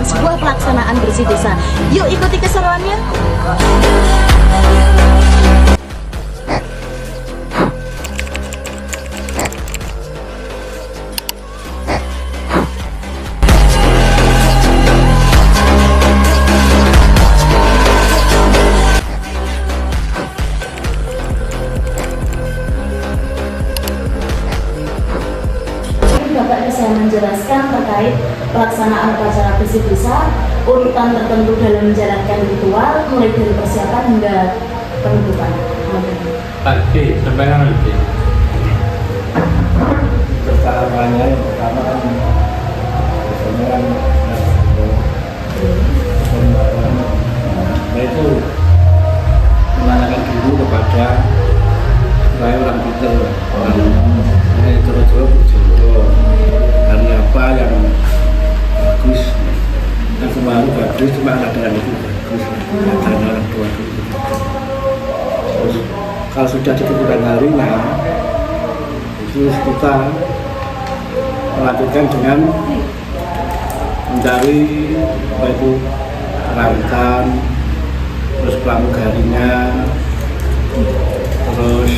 dalam sebuah pelaksanaan bersih desa. Yuk ikuti keseruannya. Bapak bisa menjelaskan terkait pelaksanaan upacara bersih desa, urutan tertentu dalam menjalankan ritual, mulai dari persiapan hingga penutupan. Oke, sampai nanti. Pertamanya yang pertama kan biasanya kan nah itu menanyakan dulu kepada supaya orang pintar ini terus hari apa yang bagus yang semua bagus cuma ada yang itu bagus ada orang tua itu. Terus kalau sudah ditentukan harinya itu kita melanjutkan dengan mencari apa itu peralatan, terus pramugarinya, terus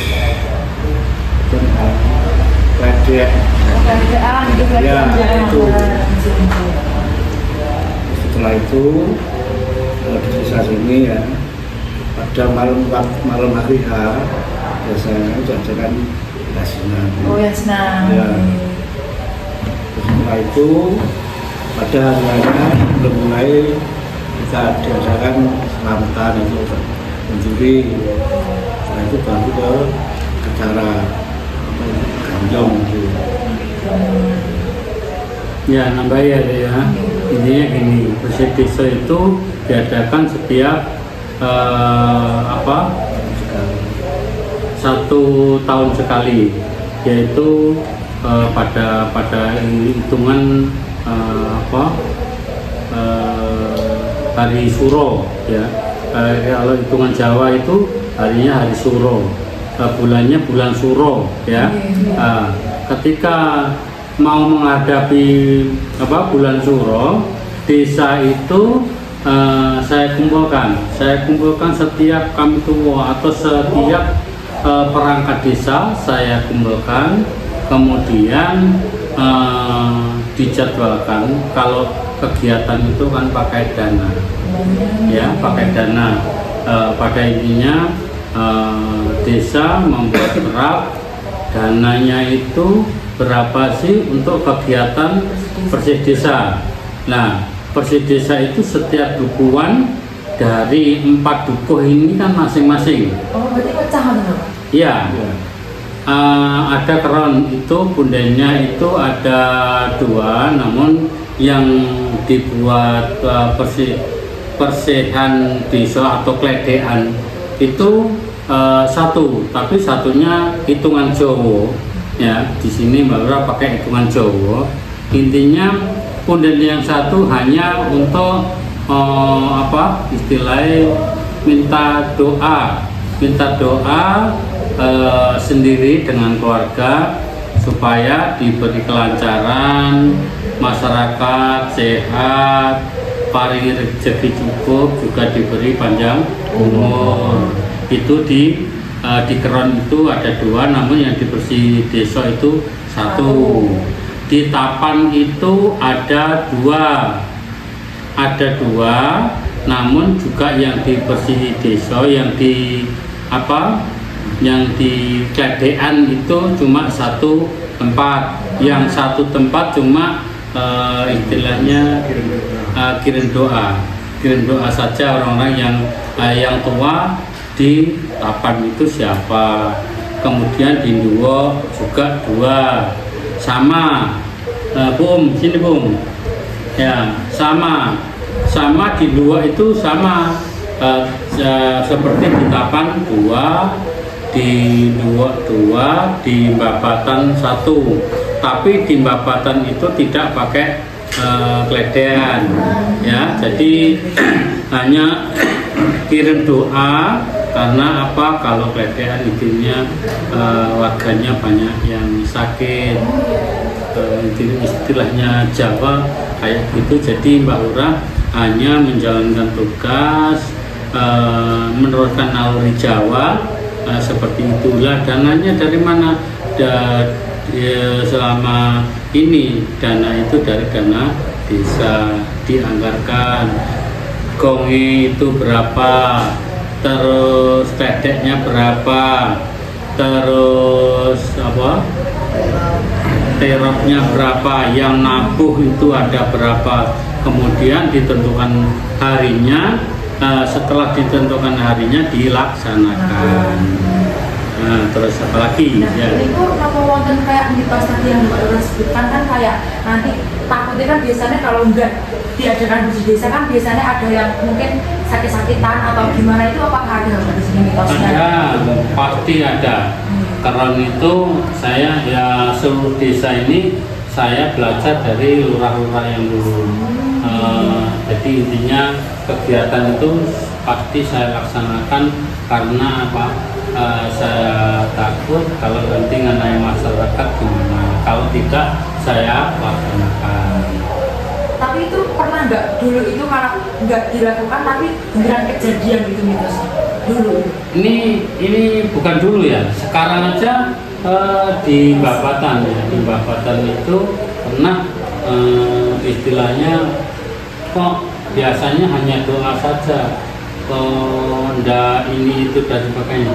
ledek ya itu. Setelah itu di desa sini ya pada malam hari H biasanya diadakan yasinan. Oh yasinan. Ya. Setelah itu pada harinya belum mulai kita diadakan selamatan itu mencuri. Setelah itu baru ke acara ganjong itu. Ya, nambah ya. Intinya gini, bersih desa itu diadakan setiap satu tahun sekali, yaitu pada hitungan hari Suro ya. Kalau hitungan Jawa itu harinya hari Suro, bulannya bulan Suro ya. Ketika mau menghadapi bulan Suro, desa itu saya kumpulkan setiap kami tua atau setiap perangkat desa saya kumpulkan, kemudian dijadwalkan. Kalau kegiatan itu kan pakai dana ya, pakai dana. Pada intinya desa membuat draft, dananya itu berapa sih untuk kegiatan bersih desa. Nah, bersih desa itu setiap dukuhan dari 4 dukuh ini kan masing-masing. Oh, berarti pecah kan? Iya. Ada keron itu bundanya itu ada 2, namun yang dibuat persihan desa atau kledean itu 1, tapi satunya hitungan Jawa. Ya, di sini Mbak Lura pakai hitungan Jawa. Intinya punden yang 1 hanya untuk istilahnya minta doa sendiri dengan keluarga supaya diberi kelancaran, masyarakat sehat, paling rezeki cukup, juga diberi panjang umur. Itu di keron itu ada 2, namun yang di bersih desa itu 1. Di tapan itu ada 2, namun juga yang di bersih desa yang di kledean itu cuma 1 tempat. Yang 1 tempat cuma istilahnya kirim doa saja orang-orang yang tua. Di tapan itu siapa, kemudian di Nduwo juga 2 sama. Sini ya, sama di Nduwo itu sama, seperti di tapan 2, di Nduwo 2, di Mbabatan 1. Tapi di Mbabatan itu tidak pakai kledean ya, jadi hanya kirim doa. Karena kalau kledean intinya warganya banyak yang sakit, istilahnya Jawa kayak gitu. Jadi Mbak Lurah hanya menjalankan tugas, meneruskan naluri Jawa, seperti itulah. Dananya dari mana? Selama ini dana itu dari dana desa dianggarkan. Gonge itu berapa, terus pedeknya berapa, terus terapnya berapa, yang nabuh itu ada berapa, kemudian ditentukan harinya. Setelah ditentukan harinya dilaksanakan. Nah, terus apa lagi? Nah, Ya. ini kok kalau wonten kayak mitos tadi yang Mbak Lurah sebutkan kan kayak nanti takutnya kan biasanya kalau enggak diadakan di desa kan biasanya ada yang mungkin sakit-sakitan atau gimana, itu apakah ada di sini mitosnya? Ada, pasti ada. Karena itu saya ya seluruh desa ini saya belajar dari lurah-lurah yang dulu. Jadi intinya kegiatan itu pasti saya laksanakan karena apa? Saya takut kalau nanti ngenai masyarakat gimana. Kalau tidak saya laksanakan. Tapi itu pernah nggak dulu itu kalau nggak dilakukan tapi beneran kejadian gitu mitosnya dulu? Ini bukan dulu ya. Sekarang aja di Bapatan ya. Di Bapatan itu pernah istilahnya kok biasanya hanya doa saja. Ndak ini itu dan sebagainya.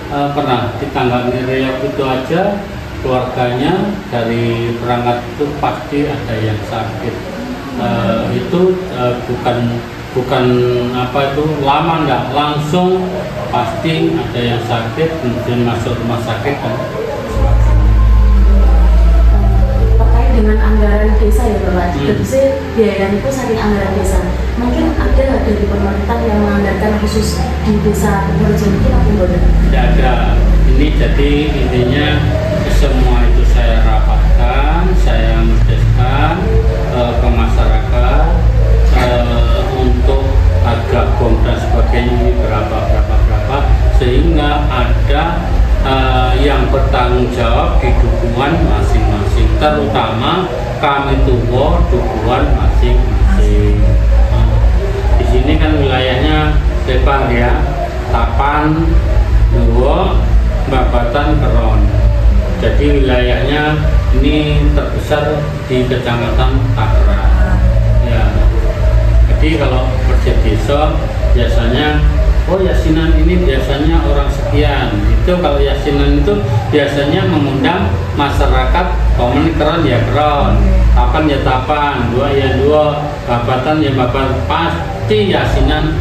Pernah di tanggal Reok itu aja keluarganya dari perangkat itu pasti ada yang sakit. Itu bukan apa itu lama, enggak langsung pasti ada yang sakit kemudian masuk rumah sakit kan. Terkait dengan anggaran desa ya Bapak, jadi biaya itu saking anggaran desa, mungkin ada dari pemerintah yang menganggarkan khusus di desa Purworejo mungkin apa enggak? Tidak ada. Ini jadi intinya semua itu saya rapatkan, saya mendeskan ke masyarakat untuk harga bom dan sebagainya ini berapa sehingga ada yang bertanggung jawab di dukungan masing-masing, terutama kami tua dukungan masing-masing. Di sini kan wilayahnya lebar ya, Tapan, Duo, Bapatan, Keron. Jadi wilayahnya ini terbesar di Kecamatan Tangerang. Ya. Jadi kalau perset desa biasanya yasinan ini biasanya orang sekian. Itu kalau yasinan itu biasanya mengundang masyarakat komen Keron ya Keron, Tapan ya Tapan, Dua ya Dua, Bapatan ya Bapatan, pasti yasinan.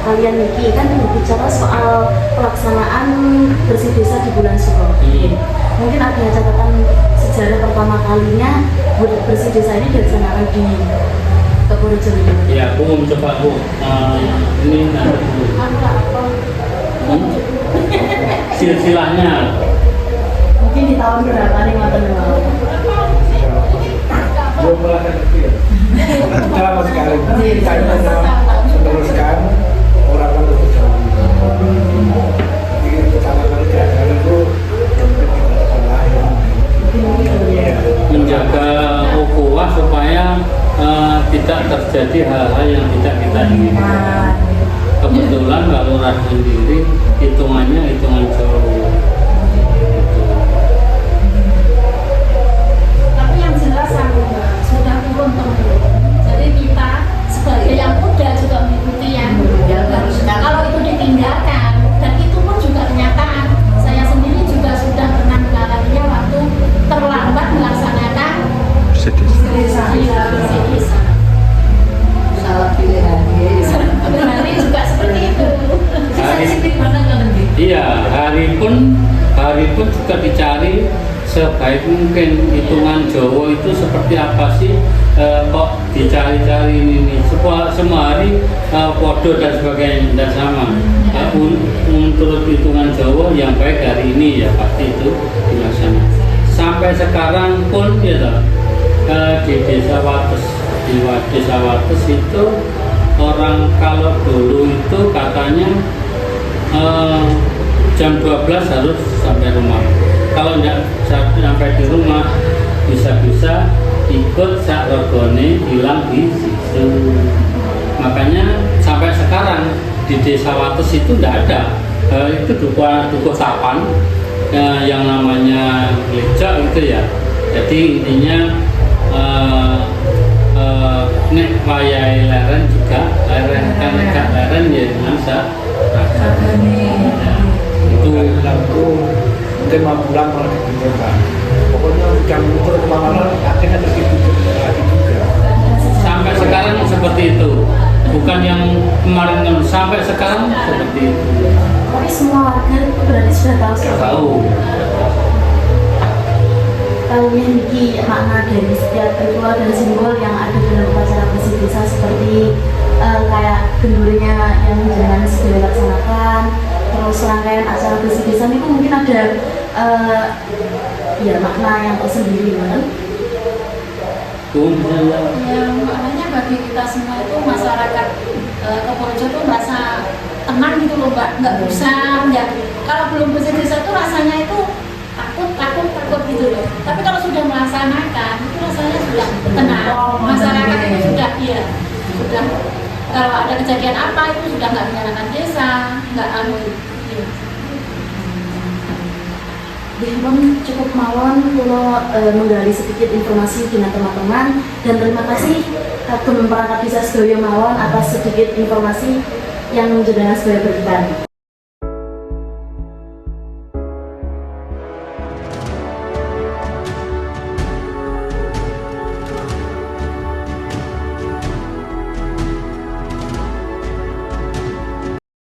Kalian Niki kan berbicara soal pelaksanaan bersih desa di bulan Suro. Mungkin ada catatan sejarah pertama kalinya bersih desa ini dilaksanakan di Purworejo ini. Ya, Bu, coba Bu. Ini nanti Bu. Silsilahnya. Mungkin di tahun berapa nih Ngoten? Belum pernah kecil. Kita lama sekali. Kita meneruskan orang untuk jauh. Jadi pertama kali diadakan itu menjaga ukhuwah supaya tidak terjadi hal-hal yang tidak kita inginkan. Kebetulan kalau Lurah sendiri hitungannya hitungan jauh. Tapi yang jelas sudah turun temurun. Jadi kita sebagai yang muda juga mengikuti yang nah, kalau itu ditinggalkan, dan itu pun juga kenyataan. Saya sendiri juga sudah pernah mengalaminya waktu terlambat melaksanakan desa. Salah pilihan. Berarti juga seperti itu. Sensitif banget kan nanti. Iya, hari pun juga dicari sebaik mungkin. Hitungan Jawa itu seperti apa sih? Kok dicari-cari ini semua hari podo dan sebagainya, tidak sama. Menurut hitungan Jawa yang baik hari ini ya pasti itu dilaksanakan. Sampai sekarang pun ya di Desa Wates, Desa Wates itu orang kalau dulu itu katanya jam 12 harus sampai rumah. kalau tidak sampai di rumah bisa-bisa ikut sak regone hilang di situ. Makanya sampai sekarang di Desa Wates itu tidak ada itu dukuh sapan yang namanya gereja gitu ya. Jadi intinya nek wayahe leren juga leren kan gak leren ya masa itu Lalu mungkin mau pulang malah ditinggalkan. Pokoknya udah muter kemana-mana akhirnya tertidur lagi juga. sampai sekarang seperti itu, bukan yang kemarin sampai sekarang seperti itu. Tapi semua warga berarti sudah tahu Tahu. Kalau memiliki makna dari setiap ritual dan simbol yang ada dalam upacara bersih desa seperti kayak gendulnya yang jangan segera dilaksanakan, terus rangkaian acara bersih desa itu mungkin ada ya makna yang tersendiri kan? Ya, maknanya bagi kita semua itu masyarakat Kebonjeruk tuh merasa tenang gitu loh, nggak bisa ya. Kalau belum bersih desa tuh rasanya itu takut gitu loh. Tapi kalau sudah melaksanakan itu rasanya sudah tenang. Masyarakat itu sudah kalau ada kejadian apa itu sudah nggak menyalahkan desa, nggak gitu. Cukup mawon kalau menggali sedikit informasi dengan teman-teman, dan terima kasih kagem perangkat desa sedaya mawon atas sedikit informasi yang jenengan sedaya berikan.